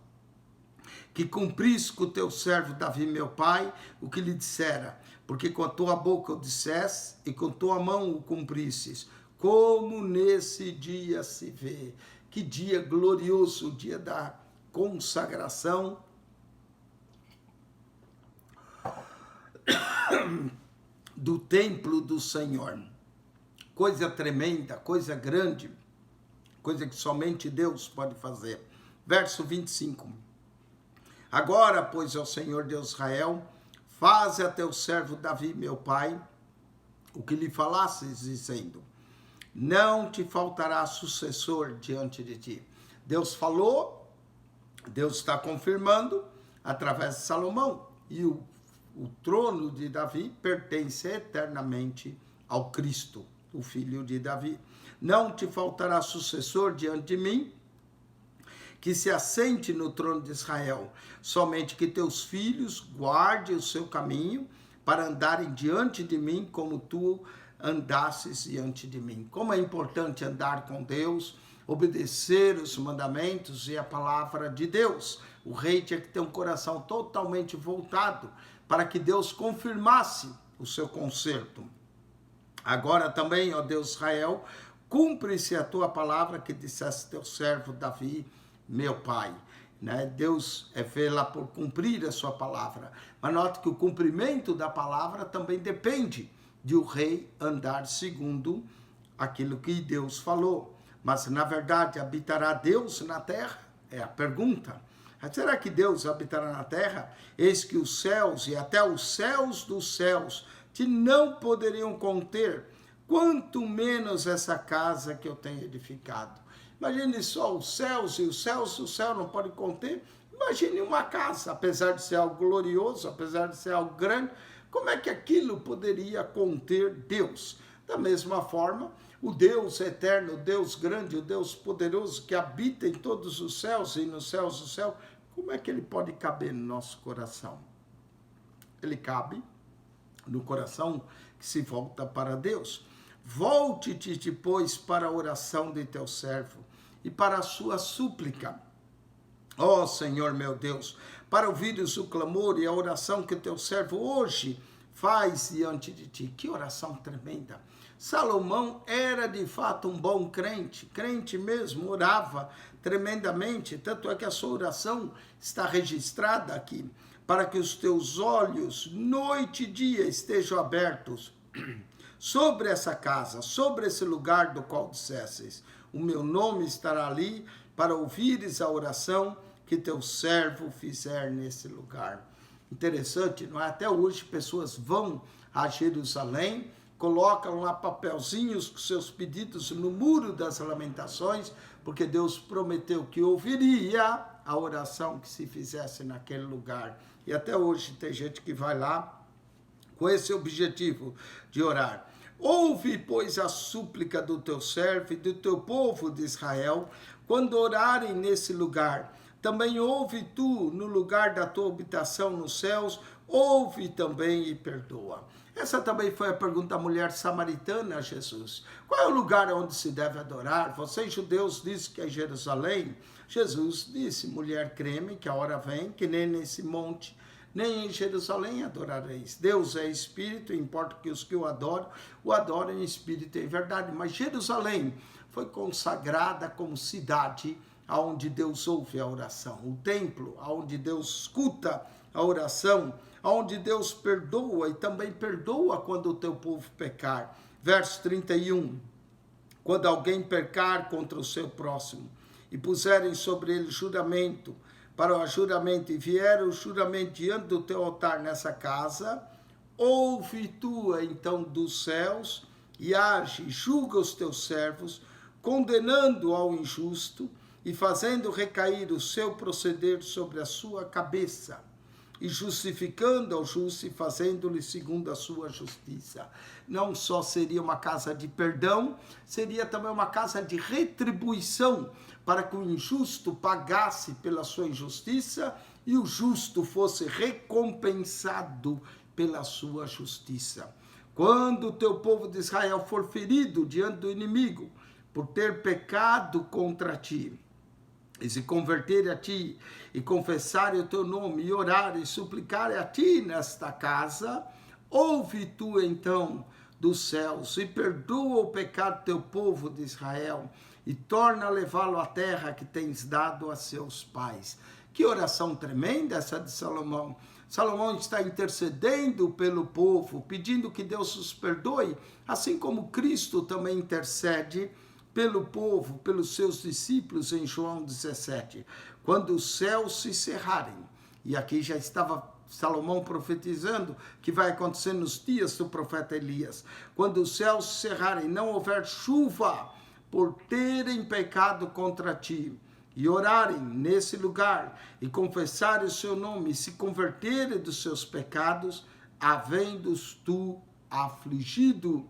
Speaker 1: Que cumprisse com o teu servo Davi, meu pai, o que lhe dissera, porque com a tua boca o dissesse e com tua mão o cumprisses, como nesse dia se vê. Que dia glorioso, o dia da consagração do templo do Senhor. Coisa tremenda, coisa grande, coisa que somente Deus pode fazer. Verso 25. Agora, pois, ao Senhor Deus de Israel, faze a teu servo Davi, meu pai, o que lhe falasses, dizendo: não te faltará sucessor diante de ti. Deus falou, Deus está confirmando através de Salomão. E o trono de Davi pertence eternamente ao Cristo, o filho de Davi. Não te faltará sucessor diante de mim, que se assente no trono de Israel, somente que teus filhos guardem o seu caminho, para andarem diante de mim, como tu andasses diante de mim. Como é importante andar com Deus, obedecer os mandamentos e a palavra de Deus. O rei tinha que ter um coração totalmente voltado, para que Deus confirmasse o seu conserto. Agora também, ó Deus Israel, cumpre-se a tua palavra que disseste teu servo Davi, meu pai. Né? Deus vela por cumprir a sua palavra. Mas note que o cumprimento da palavra também depende de o rei andar segundo aquilo que Deus falou. Mas, na verdade, habitará Deus na terra? É a pergunta. Será que Deus habitará na terra? Eis que os céus e até os céus dos céus te não poderiam conter, quanto menos essa casa que eu tenho edificado. Imagine só os céus e os céus do céu não podem conter. Imagine uma casa, apesar de ser algo glorioso, apesar de ser algo grande, como é que aquilo poderia conter Deus? Da mesma forma, o Deus eterno, o Deus grande, o Deus poderoso que habita em todos os céus e nos céus do céu, como é que ele pode caber no nosso coração? Ele cabe no coração que se volta para Deus. Volte-te depois para a oração de teu servo e para a sua súplica. Ó Senhor meu Deus, para ouvires o clamor e a oração que teu servo hoje faz diante de ti. Que oração tremenda! Salomão era de fato um bom crente, crente mesmo, orava tremendamente, tanto é que a sua oração está registrada aqui, para que os teus olhos, noite e dia, estejam abertos sobre essa casa, sobre esse lugar do qual dissesses, o meu nome estará ali, para ouvires a oração que teu servo fizer nesse lugar. Interessante, não é? Até hoje pessoas vão a Jerusalém, colocam lá papelzinhos com seus pedidos no muro das lamentações, porque Deus prometeu que ouviria a oração que se fizesse naquele lugar. E até hoje tem gente que vai lá com esse objetivo de orar. Ouve, pois, a súplica do teu servo e do teu povo de Israel, quando orarem nesse lugar. Também ouve tu no lugar da tua habitação nos céus, ouve também e perdoa. Essa também foi a pergunta da mulher samaritana a Jesus. Qual é o lugar onde se deve adorar? Vocês judeus dizem que é Jerusalém. Jesus disse, mulher, creme que a hora vem, que nem nesse monte, nem em Jerusalém adorareis. Deus é espírito, importa que os que o adorem em espírito e em verdade. Mas Jerusalém foi consagrada como cidade onde Deus ouve a oração. O templo, onde Deus escuta a oração, onde Deus perdoa e também perdoa quando o teu povo pecar. Verso 31. Quando alguém pecar contra o seu próximo e puserem sobre ele juramento, para o juramento, e vier o juramento diante do teu altar nessa casa, ouve tu então dos céus e age, julga os teus servos, condenando ao injusto e fazendo recair o seu proceder sobre a sua cabeça, e justificando ao justo e fazendo-lhe segundo a sua justiça. Não só seria uma casa de perdão, seria também uma casa de retribuição, para que o injusto pagasse pela sua injustiça e o justo fosse recompensado pela sua justiça. Quando o teu povo de Israel for ferido diante do inimigo, por ter pecado contra ti, e se converterem a ti, e confessarem o teu nome, e orarem, e suplicarem a ti nesta casa, ouve tu então dos céus, e perdoa o pecado do teu povo de Israel, e torna a levá-lo à terra que tens dado a seus pais. Que oração tremenda essa de Salomão. Salomão está intercedendo pelo povo, pedindo que Deus os perdoe, assim como Cristo também intercede pelo povo, pelos seus discípulos em João 17. Quando os céus se cerrarem, e aqui já estava Salomão profetizando que vai acontecer nos dias do profeta Elias. Quando os céus se cerrarem, não houver chuva por terem pecado contra ti, e orarem nesse lugar, e confessarem o seu nome, e se converterem dos seus pecados, havendo-os tu afligido,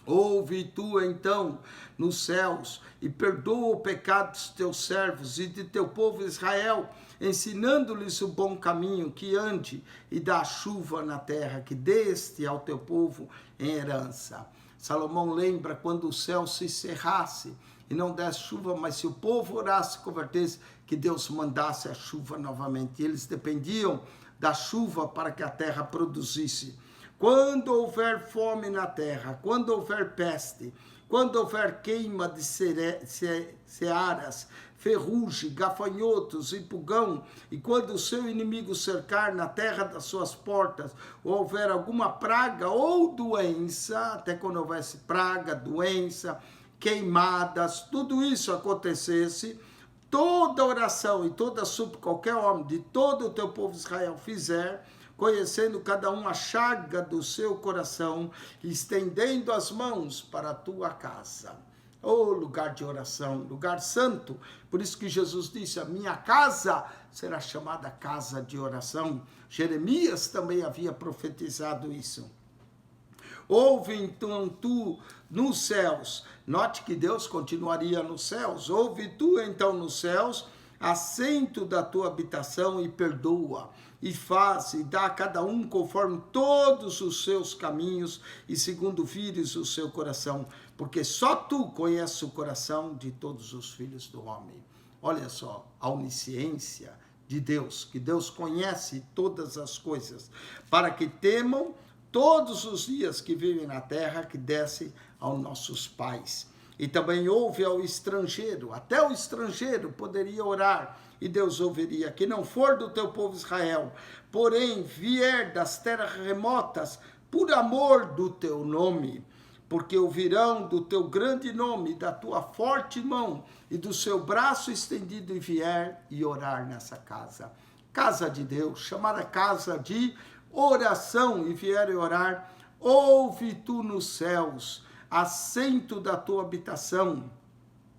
Speaker 1: ouve tu então nos céus, e perdoa o pecado dos teus servos e de teu povo Israel, ensinando-lhes o bom caminho, que ande e dá chuva na terra, que deste ao teu povo em herança. Salomão lembra quando o céu se cerrasse e não desse chuva, mas se o povo orasse e convertesse, que Deus mandasse a chuva novamente. E eles dependiam da chuva para que a terra produzisse. Quando houver fome na terra, quando houver peste, quando houver queima de searas, ferrugem, gafanhotos e pulgão, e quando o seu inimigo cercar na terra das suas portas, ou houver alguma praga ou doença, até quando houvesse praga, doença, queimadas, tudo isso acontecesse, toda oração e toda súplica, qualquer homem de todo o teu povo Israel fizer, conhecendo cada um a chaga do seu coração, estendendo as mãos para a tua casa. Oh, lugar de oração, lugar santo. Por isso que Jesus disse, a minha casa será chamada casa de oração. Jeremias também havia profetizado isso. Ouve então tu nos céus. Note que Deus continuaria nos céus. Ouve tu então nos céus, assento da tua habitação, e perdoa, e faz, e dá a cada um conforme todos os seus caminhos, e segundo vires o seu coração, porque só tu conheces o coração de todos os filhos do homem. Olha só, a onisciência de Deus, que Deus conhece todas as coisas, para que temam todos os dias que vivem na terra, que desce aos nossos pais. E também ouve ao estrangeiro, até o estrangeiro poderia orar, e Deus ouviria, que não for do teu povo Israel, porém vier das terras remotas, por amor do teu nome, porque ouvirão do teu grande nome, da tua forte mão e do seu braço estendido, e vier e orar nessa casa. Casa de Deus, chamada casa de oração, e vier e orar, ouve tu nos céus, assento da tua habitação,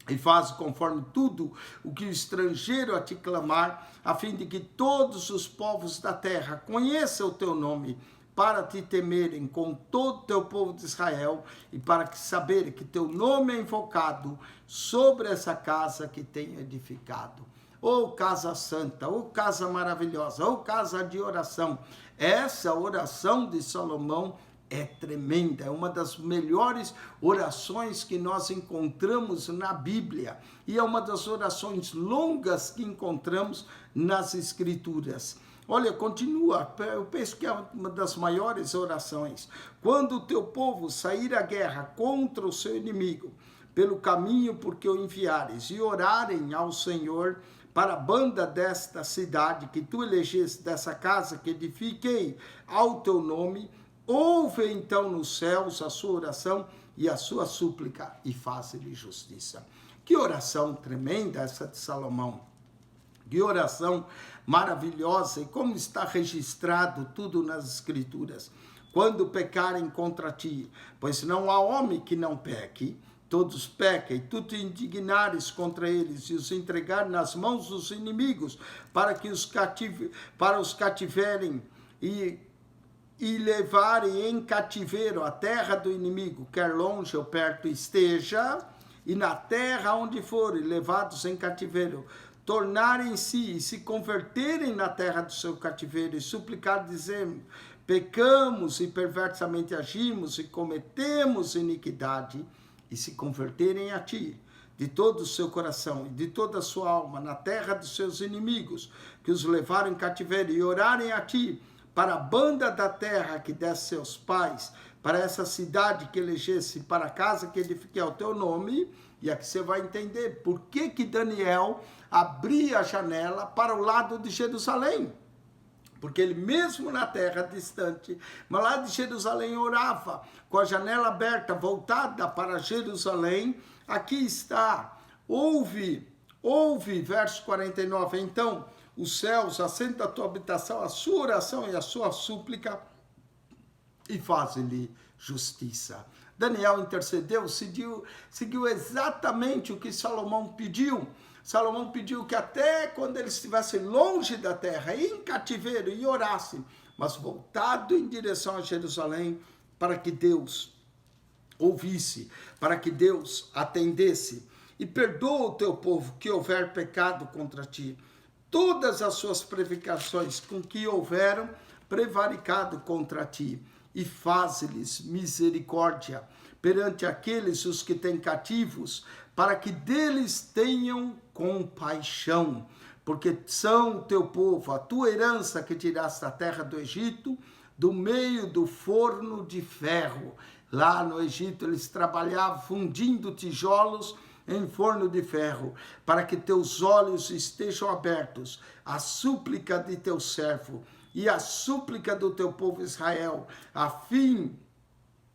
Speaker 1: e faz conforme tudo o que o estrangeiro a te clamar, a fim de que todos os povos da terra conheçam o teu nome, para te temerem com todo o teu povo de Israel, e para que saberem que teu nome é invocado sobre essa casa que tenho edificado. Ou casa santa, ou casa maravilhosa, ou casa de oração. Essa oração de Salomão é tremenda, é uma das melhores orações que nós encontramos na Bíblia, e é uma das orações longas que encontramos nas Escrituras. Olha, continua, eu penso que é uma das maiores orações. Quando o teu povo sair à guerra contra o seu inimigo, pelo caminho por que o enviares, e orarem ao Senhor para a banda desta cidade que tu elegeste, dessa casa que edifiquei ao teu nome, ouve então nos céus a sua oração e a sua súplica, e faça-lhe justiça. Que oração tremenda essa de Salomão. Que oração maravilhosa, e como está registrado tudo nas Escrituras. Quando pecarem contra ti, pois não há homem que não peque, todos pequem, tu te indignares contra eles e os entregar nas mãos dos inimigos, para os cativerem e levarem em cativeiro a terra do inimigo, quer longe ou perto esteja, e na terra onde forem levados em cativeiro, tornarem-se e se converterem na terra do seu cativeiro, e suplicar, dizendo, pecamos e perversamente agimos e cometemos iniquidade, e se converterem a ti, de todo o seu coração e de toda a sua alma, na terra dos seus inimigos, que os levaram em cativeiro, e orarem a ti, para a banda da terra que desse seus pais, para essa cidade que elegesse, para a casa que edifiquei ao teu nome. E aqui você vai entender por que Daniel abria a janela para o lado de Jerusalém. Porque ele mesmo na terra distante, mas lá de Jerusalém orava, com a janela aberta, voltada para Jerusalém. Aqui está, ouve, verso 49, então os céus assentam a tua habitação, a sua oração e a sua súplica, e faz-lhe justiça. Daniel intercedeu, seguiu exatamente o que Salomão pediu. Salomão pediu que até quando ele estivesse longe da terra, em cativeiro, e orasse, mas voltado em direção a Jerusalém, para que Deus ouvisse, para que Deus atendesse. E perdoa o teu povo que houver pecado contra ti, todas as suas prevaricações com que houveram prevaricado contra ti, e faze-lhes misericórdia perante aqueles os que têm cativos, para que deles tenham compaixão, porque são o teu povo, a tua herança que tiraste da terra do Egito, do meio do forno de ferro. Lá no Egito eles trabalhavam fundindo tijolos em forno de ferro, para que teus olhos estejam abertos à súplica de teu servo e à súplica do teu povo Israel, a fim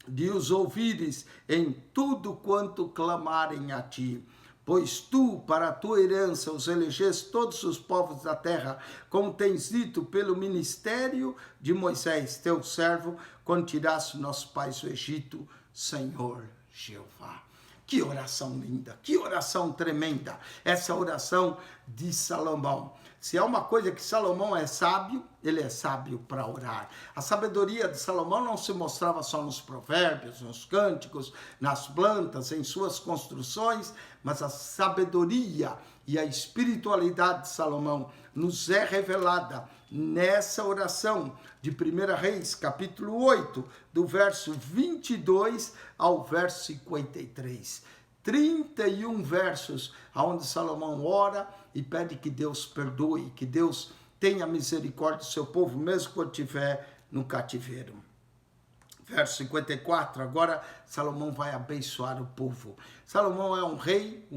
Speaker 1: de os ouvires em tudo quanto clamarem a ti. Pois tu, para a tua herança, os elegeste todos os povos da terra, como tens dito pelo ministério de Moisés, teu servo, quando tiraste nossos pais do Egito, Senhor Jeová. Que oração linda, que oração tremenda, essa oração de Salomão. Se é uma coisa que Salomão é sábio, ele é sábio para orar. A sabedoria de Salomão não se mostrava só nos provérbios, nos cânticos, nas plantas, em suas construções, mas a sabedoria e a espiritualidade de Salomão nos é revelada nessa oração de 1 Reis, capítulo 8, do verso 22 ao verso 53. 31 versos onde Salomão ora e pede que Deus perdoe, que Deus tenha misericórdia do seu povo, mesmo quando estiver no cativeiro. Verso 54, agora Salomão vai abençoar o povo. Salomão é um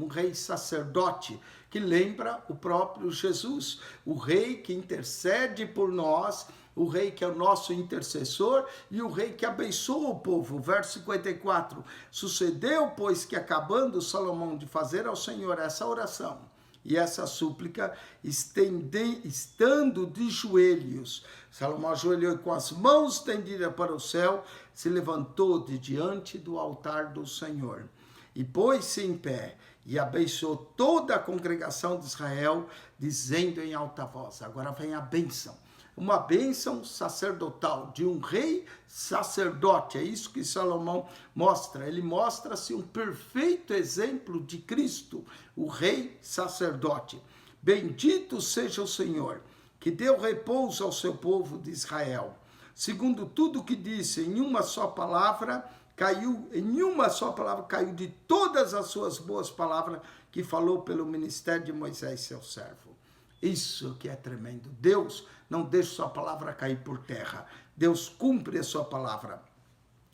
Speaker 1: rei sacerdote, que lembra o próprio Jesus, o rei que intercede por nós, o rei que é o nosso intercessor e o rei que abençoa o povo. Verso 54, sucedeu, pois, que acabando Salomão de fazer ao Senhor essa oração e essa súplica, estando de joelhos, Salomão ajoelhou com as mãos estendidas para o céu, se levantou de diante do altar do Senhor e pôs-se em pé e abençoou toda a congregação de Israel, dizendo em alta voz. Agora vem a bênção, uma bênção sacerdotal de um rei sacerdote. É isso que Salomão mostra. Ele mostra-se um perfeito exemplo de Cristo, o rei sacerdote. Bendito seja o Senhor, que deu repouso ao seu povo de Israel. Segundo tudo que disse, em uma só palavra caiu de todas as suas boas palavras que falou pelo ministério de Moisés, seu servo. Isso que é tremendo. Deus não deixa sua palavra cair por terra. Deus cumpre a sua palavra.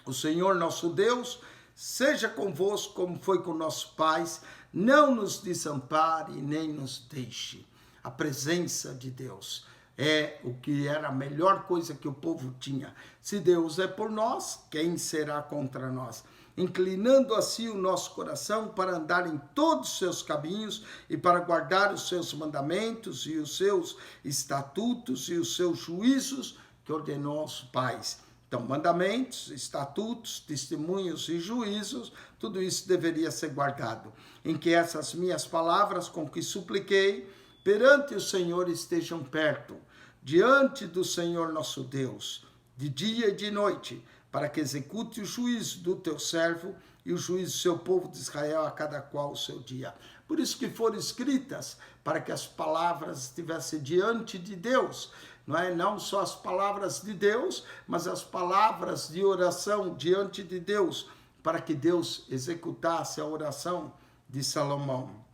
Speaker 1: O Senhor nosso Deus seja convosco como foi com nossos pais. Não nos desampare nem nos deixe. A presença de Deus é o que era a melhor coisa que o povo tinha. Se Deus é por nós, quem será contra nós? Inclinando assim o nosso coração para andar em todos os seus caminhos e para guardar os seus mandamentos e os seus estatutos e os seus juízos que ordenou aos pais. Então, mandamentos, estatutos, testemunhos e juízos, tudo isso deveria ser guardado. Em que essas minhas palavras com que supliquei perante o Senhor estejam perto, diante do Senhor nosso Deus, de dia e de noite, para que execute o juízo do teu servo e o juízo do seu povo de Israel, a cada qual o seu dia. Por isso que foram escritas, para que as palavras estivessem diante de Deus, não é? Não só as palavras de Deus, mas as palavras de oração diante de Deus, para que Deus executasse a oração de Salomão.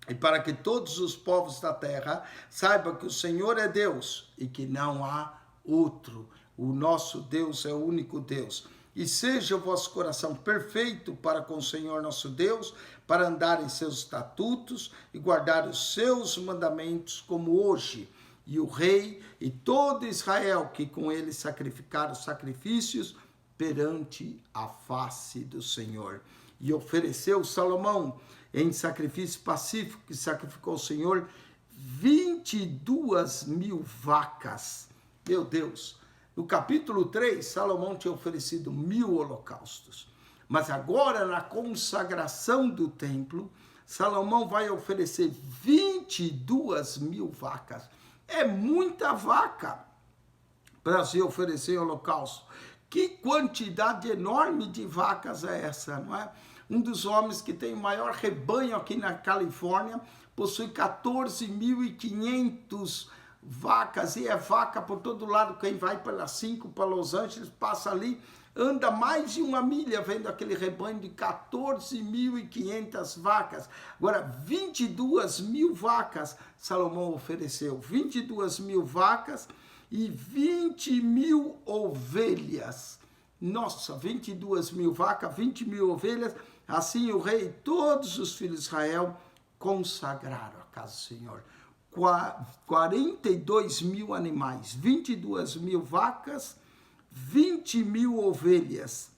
Speaker 1: E para que todos os povos da terra saibam que o Senhor é Deus e que não há outro. O nosso Deus é o único Deus. E seja o vosso coração perfeito para com o Senhor nosso Deus, para andar em seus estatutos e guardar os seus mandamentos como hoje. E o rei e todo Israel que com ele sacrificaram sacrifícios perante a face do Senhor. E ofereceu Salomão em sacrifício pacífico, que sacrificou o Senhor 22.000 vacas. Meu Deus! No capítulo 3, Salomão tinha oferecido 1.000 holocaustos. Mas agora, na consagração do templo, Salomão vai oferecer 22.000 vacas. É muita vaca para se oferecer holocausto. Que quantidade enorme de vacas é essa, não é? Um dos homens que tem o maior rebanho aqui na Califórnia possui 14.500 vacas, e é vaca por todo lado. Quem vai pela 5 para Los Angeles, passa ali, anda mais de 1 milha vendo aquele rebanho de 14.500 vacas. Agora, 22.000 vacas Salomão ofereceu, 22.000 vacas e 20.000 ovelhas. Nossa, 22.000 vacas, 20.000 ovelhas. Assim o rei e todos os filhos de Israel consagraram a casa do Senhor. 42.000 animais, 22.000 vacas, 20.000 ovelhas.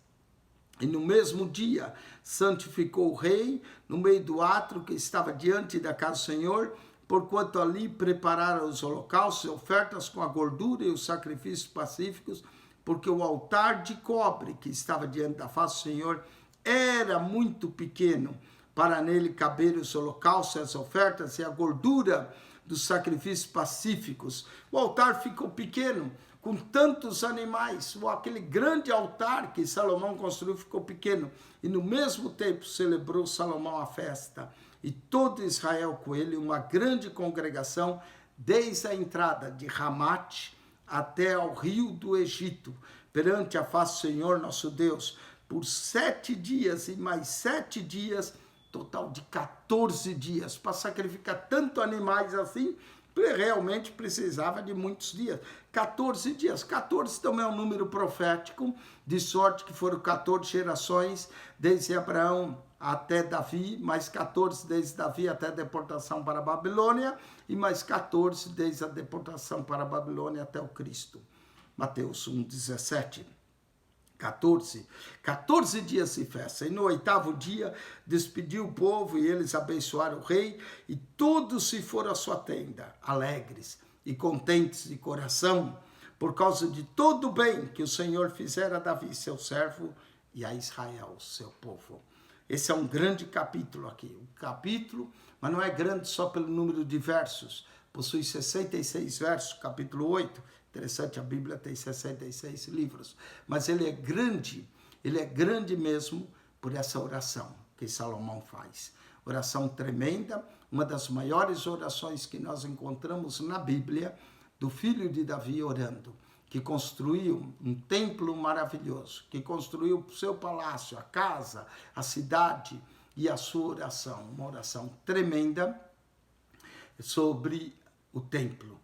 Speaker 1: E no mesmo dia santificou o rei no meio do átrio que estava diante da casa do Senhor, porquanto ali prepararam os holocaustos e ofertas com a gordura e os sacrifícios pacíficos, porque o altar de cobre que estava diante da face do Senhor era muito pequeno para nele caber os holocaustos, as ofertas e a gordura dos sacrifícios pacíficos. O altar ficou pequeno, com tantos animais. Aquele grande altar que Salomão construiu ficou pequeno. E no mesmo tempo celebrou Salomão a festa. E todo Israel com ele, uma grande congregação, desde a entrada de Ramate até ao rio do Egito, perante a face do Senhor nosso Deus, por 7 dias e mais 7 dias, total de 14 dias, para sacrificar tanto animais assim, realmente precisava de muitos dias. 14 dias. 14 também é um número profético, de sorte que foram 14 gerações, desde Abraão até Davi, mais 14 desde Davi até a deportação para a Babilônia, e mais 14 desde a deportação para a Babilônia até o Cristo. Mateus 1:17. 14 dias de festa, e no 8º dia despediu o povo, e eles abençoaram o rei, e todos se foram à sua tenda, alegres e contentes de coração, por causa de todo o bem que o Senhor fizera a Davi, seu servo, e a Israel, seu povo. Esse é um grande capítulo aqui, mas não é grande só pelo número de versos, possui 66 versos, capítulo 8, interessante, a Bíblia tem 66 livros, mas ele é grande mesmo por essa oração que Salomão faz. Oração tremenda, uma das maiores orações que nós encontramos na Bíblia, do filho de Davi orando, que construiu um templo maravilhoso, que construiu o seu palácio, a casa, a cidade e a sua oração, uma oração tremenda sobre o templo.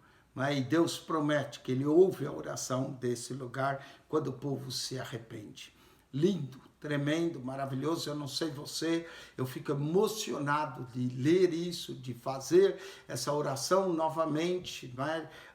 Speaker 1: E Deus promete que ele ouve a oração desse lugar quando o povo se arrepende. Lindo, tremendo, maravilhoso. Eu não sei você, eu fico emocionado de ler isso, de fazer essa oração novamente,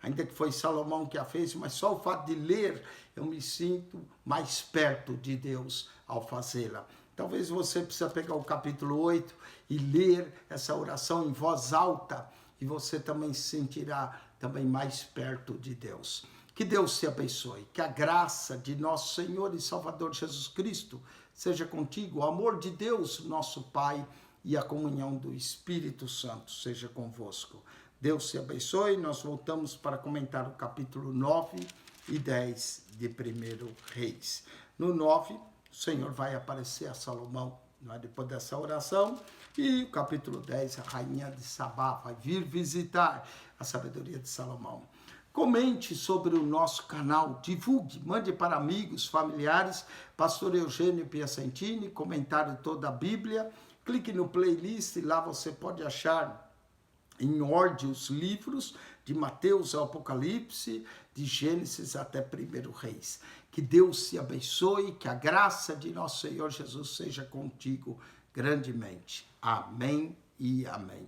Speaker 1: ainda que foi Salomão que a fez, mas só o fato de ler, eu me sinto mais perto de Deus ao fazê-la. Talvez você precise pegar o capítulo 8 e ler essa oração em voz alta, e você também se sentirá também mais perto de Deus. Que Deus te abençoe, que a graça de nosso Senhor e Salvador Jesus Cristo seja contigo, o amor de Deus, nosso Pai, e a comunhão do Espírito Santo seja convosco. Deus te abençoe. Nós voltamos para comentar o capítulo 9 e 10 de 1 Reis. No 9, o Senhor vai aparecer a Salomão, depois dessa oração, e o capítulo 10, a rainha de Sabá vai vir visitar a sabedoria de Salomão. Comente sobre o nosso canal, divulgue, mande para amigos, familiares, Pastor Eugênio Piacentini, comentário toda a Bíblia, clique no playlist, lá você pode achar em ordem os livros, de Mateus ao Apocalipse, de Gênesis até 1 Reis. Que Deus te abençoe, que a graça de nosso Senhor Jesus seja contigo grandemente. Amém e amém.